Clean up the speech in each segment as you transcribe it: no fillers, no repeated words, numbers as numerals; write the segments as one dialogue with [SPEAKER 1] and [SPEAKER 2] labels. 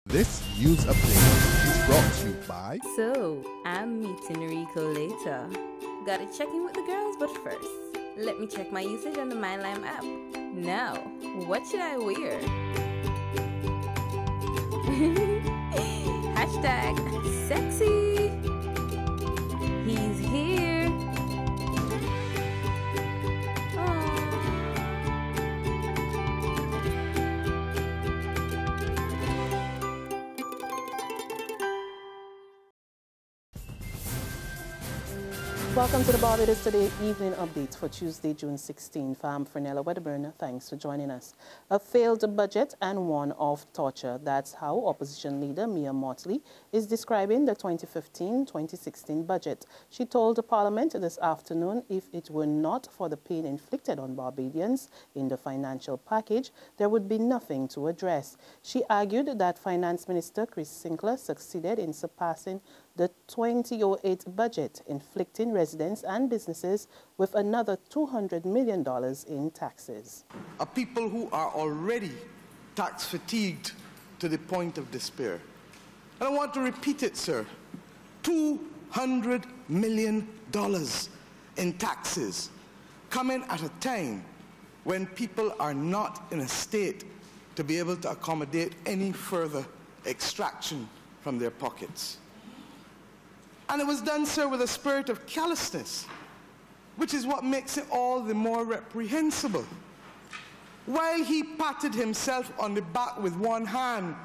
[SPEAKER 1] This news update is brought to you by...
[SPEAKER 2] So, I'm meeting Rico later. Gotta check in with the girls, but first, let me check my usage on the MyLime app. Now, what should I wear? Hashtag sexy. He's here.
[SPEAKER 3] Welcome to the Barbados Today evening update for Tuesday, June 16th. I'm Fernella Wedderburn. Thanks for joining us. A failed budget and one of torture. That's how opposition leader Mia Mottley is describing the 2015-2016 budget. She told Parliament this afternoon if it were not for the pain inflicted on Barbadians in the financial package, there would be nothing to address. She argued that Finance Minister Chris Sinclair succeeded in surpassing the 2008 budget, inflicting residents and businesses with another $200 million in taxes.
[SPEAKER 4] Are people who are already tax fatigued to the point of despair. And I want to repeat it, sir. $200 million in taxes coming at a time when people are not in a state to be able to accommodate any further extraction from their pockets. And it was done, sir, with a spirit of callousness, which is what makes it all the more reprehensible. While he patted himself on the back with one hand,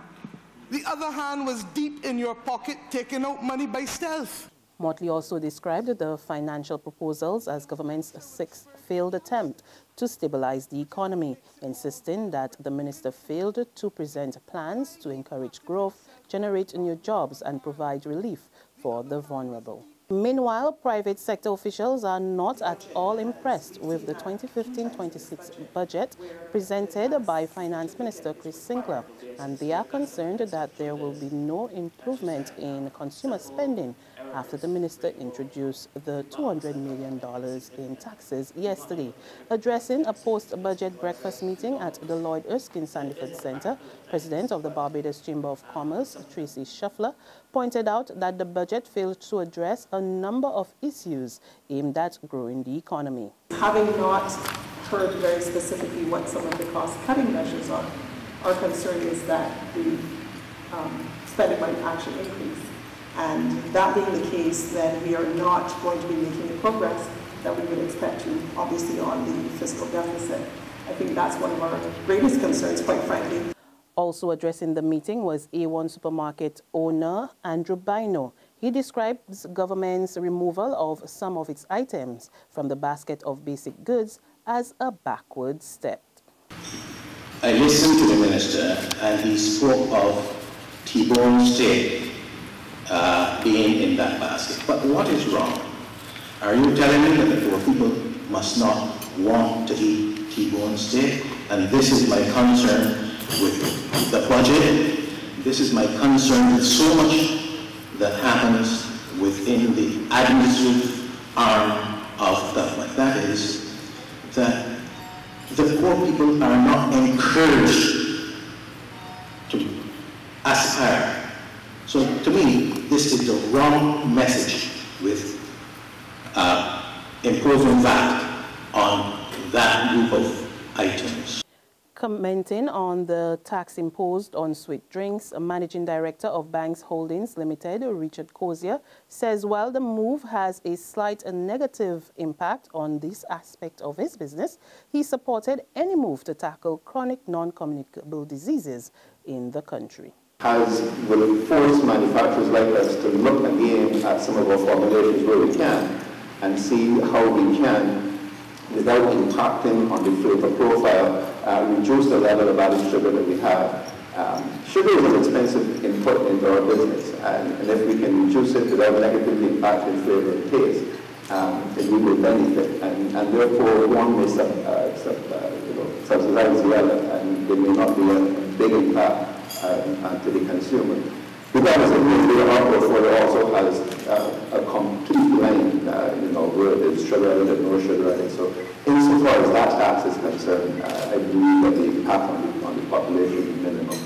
[SPEAKER 4] the other hand was deep in your pocket, taking out money by stealth.
[SPEAKER 3] Mottley also described the financial proposals as government's sixth failed attempt to stabilize the economy, insisting that the minister failed to present plans to encourage growth, generate new jobs, and provide relief for the vulnerable. Meanwhile, private sector officials are not at all impressed with the 2015-26 budget presented by Finance Minister Chris Sinclair, and they are concerned that there will be no improvement in consumer spending after the minister introduced the $200 million in taxes yesterday. Addressing a post-budget breakfast meeting at the Lloyd Erskine Sandiford Center, President of the Barbados Chamber of Commerce, Tracy Shuffler, pointed out that the budget failed to address a number of issues aimed at growing the economy.
[SPEAKER 5] Having not heard very specifically what some of the cost-cutting measures are, our concern is that the spending might actually increase. And that being the case, then we are not going to be making the progress that we would expect to, obviously, on the fiscal deficit. I think that's one of our greatest concerns, quite frankly.
[SPEAKER 3] Also addressing the meeting was A1 supermarket owner Andrew Bino. He describes government's removal of some of its items from the basket of basic goods as a backward step.
[SPEAKER 6] I listened to the minister and he spoke of T-bone steak being in that basket. But what is wrong? Are you telling me that the poor people must not want to eat T-bone steak? And this is my concern with the budget. This is my concern with so much that happens within the administrative arm of government. That is, that the poor people are not encouraged to aspire. So to me, this is the wrong message with imposing VAT on that group of items.
[SPEAKER 3] Commenting on the tax imposed on sweet drinks, a managing director of Banks Holdings Limited, Richard Cozier, says while the move has a slight negative impact on this aspect of his business, he supported any move to tackle chronic non-communicable diseases in the country.
[SPEAKER 7] Will force manufacturers like us to look again at some of our formulations where we can and see how we can, without impacting on the flavor profile, reduce the level of added sugar that we have. Sugar is an expensive input into our business, and if we can reduce it without negatively impacting flavor and taste, then we will benefit. And therefore, one may subsidize the other, and there may not be a big impact to the consumer. Regardless of this, our portfolio also has a complete line, where there's sugar added and no sugar added. So insofar as that tax is concerned, I believe that the impact on the population is minimal.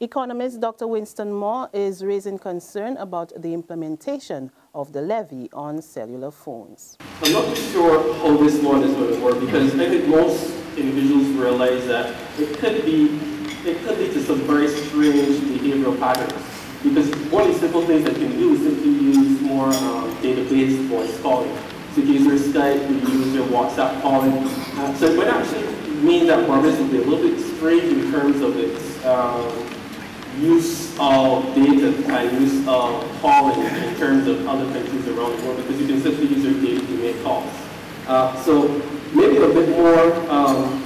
[SPEAKER 3] Economist Dr. Winston Moore is raising concern about the implementation of the levy on cellular phones.
[SPEAKER 8] I'm not sure how this one is going to work, because I think most individuals realize that it could lead to some very strange behavioral patterns. Because one of the simple things that you can do is simply use more database voice calling. So you use your Skype, you use your WhatsApp calling. So it would actually mean that Barbados will be a little bit strange in terms of its use of data and use of calling in terms of other countries around the world, because you can simply use your data to make calls. So maybe a bit more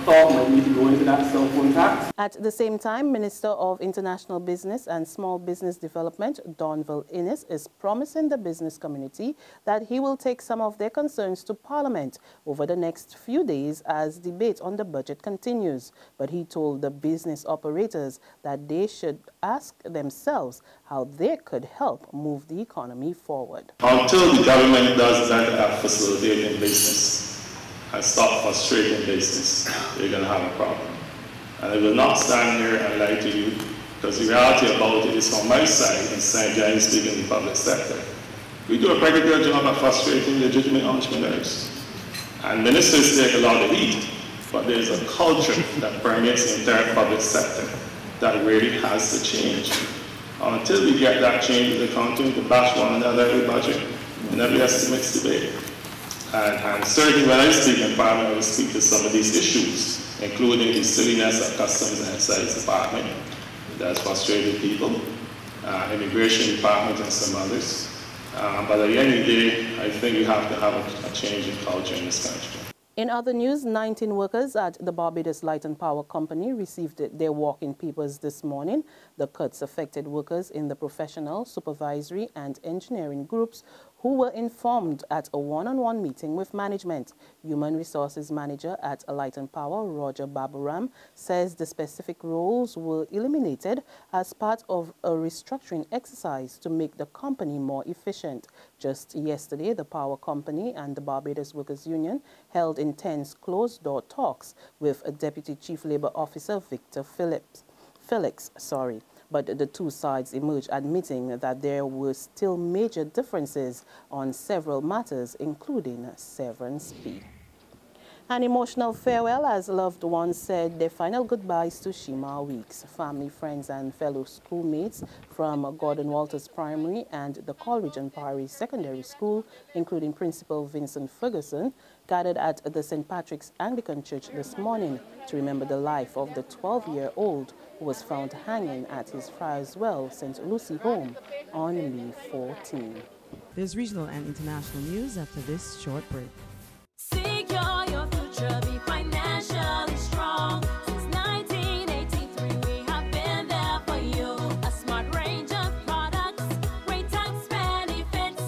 [SPEAKER 8] thought might need to go into that cell phone tax.
[SPEAKER 3] At the same time, Minister of International Business and Small Business Development, Donville Innes, is promising the business community that he will take some of their concerns to Parliament over the next few days as debate on the budget continues. But he told the business operators that they should ask themselves how they could help move the economy forward.
[SPEAKER 9] Until the government does that facilitating business and stop frustrating business, you're going to have a problem. And I will not stand here and lie to you, because the reality about it is from my side, and generally speaking in the public sector. We do a pretty good job of frustrating legitimate entrepreneurs. And ministers take a lot of heat, but there's a culture that permeates the entire public sector that really has to change. Until we get that change in the country, to bash one another every budget and every estimates debate. And certainly when I speak in Parliament, I will speak to some of these issues, including the silliness of Customs and Excise Department that's frustrated people, Immigration Department and some others. But at the end of the day, I think we have to have a change in culture in this country.
[SPEAKER 3] In other news, 19 workers at the Barbados Light and Power Company received their walk-in papers this morning. The cuts affected workers in the professional, supervisory and engineering groups who were informed at a one-on-one meeting with management. Human Resources Manager at Light and Power, Roger Baburam, says the specific roles were eliminated as part of a restructuring exercise to make the company more efficient. Just yesterday, the power company and the Barbados Workers Union held intense closed-door talks with Deputy Chief Labour Officer Victor Felix. But the two sides emerged admitting that there were still major differences on several matters, including severance pay. An emotional farewell as loved ones said their final goodbyes to Shima Weeks. Family, friends and fellow schoolmates from Gordon Walters Primary and the Coleridge and Parry Secondary School, including Principal Vincent Ferguson, gathered at the St. Patrick's Anglican Church this morning to remember the life of the 12-year-old who was found hanging at his Friar's Well, St. Lucy home on May 14.
[SPEAKER 10] There's regional and international news after this short break.
[SPEAKER 11] Secure your future, be financially strong. Since 1983, we have been there for you. A smart range of products, great tax benefits.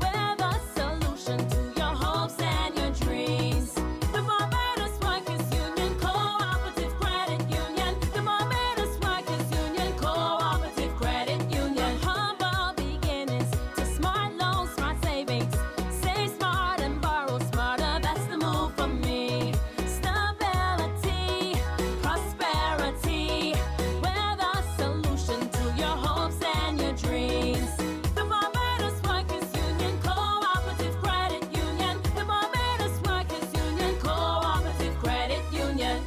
[SPEAKER 11] We're the solution to your hopes and your dreams. The Barbados Workers Union Cooperative Credit Union. The Barbados Workers Union Cooperative Credit Union. Humble beginnings to smart loans, smart savings. Save smart and borrow smarter. That's the move for me. Stability, prosperity. We're the solution to your hopes and your dreams. The Barbados Workers Union Cooperative Credit Union. The Barbados Workers Union Cooperative Credit Union.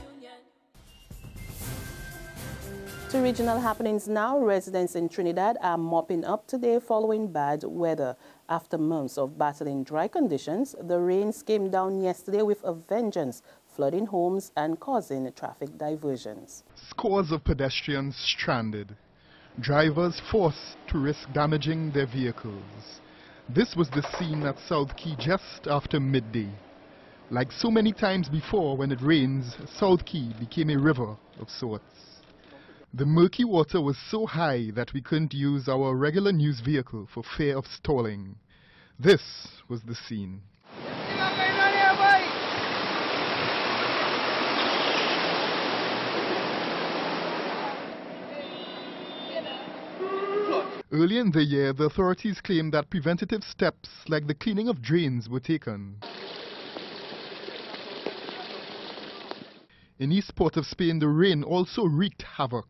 [SPEAKER 3] To regional happenings now, residents in Trinidad are mopping up today following bad weather. After months of battling dry conditions, the rains came down yesterday with a vengeance, flooding homes and causing traffic diversions.
[SPEAKER 1] Scores of pedestrians stranded. Drivers forced to risk damaging their vehicles. This was the scene at South Key just after midday. Like so many times before when it rains, South Key became a river of sorts. The murky water was so high that we couldn't use our regular news vehicle for fear of stalling. This was the scene. Early in the year, the authorities claimed that preventative steps like the cleaning of drains were taken. In East Port of Spain, the rain also wreaked havoc.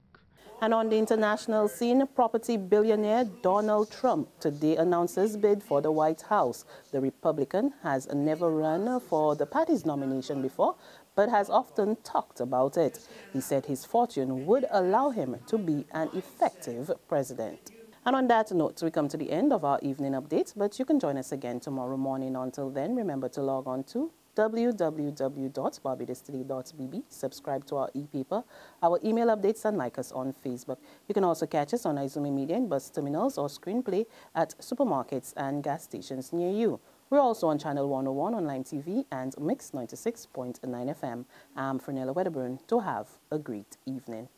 [SPEAKER 3] And on the international scene, property billionaire Donald Trump today announces bid for the White House. The Republican has never run for the party's nomination before, but has often talked about it. He said his fortune would allow him to be an effective president. And on that note, we come to the end of our evening update, but you can join us again tomorrow morning. Until then, remember to log on to www.barbadostoday.bb, subscribe to our e-paper, our email updates, and like us on Facebook. You can also catch us on Izumi Media in bus terminals or screenplay at supermarkets and gas stations near you. We're also on Channel 101 online TV and Mix 96.9 FM. I'm Fernella Wedderburn. To have a great evening.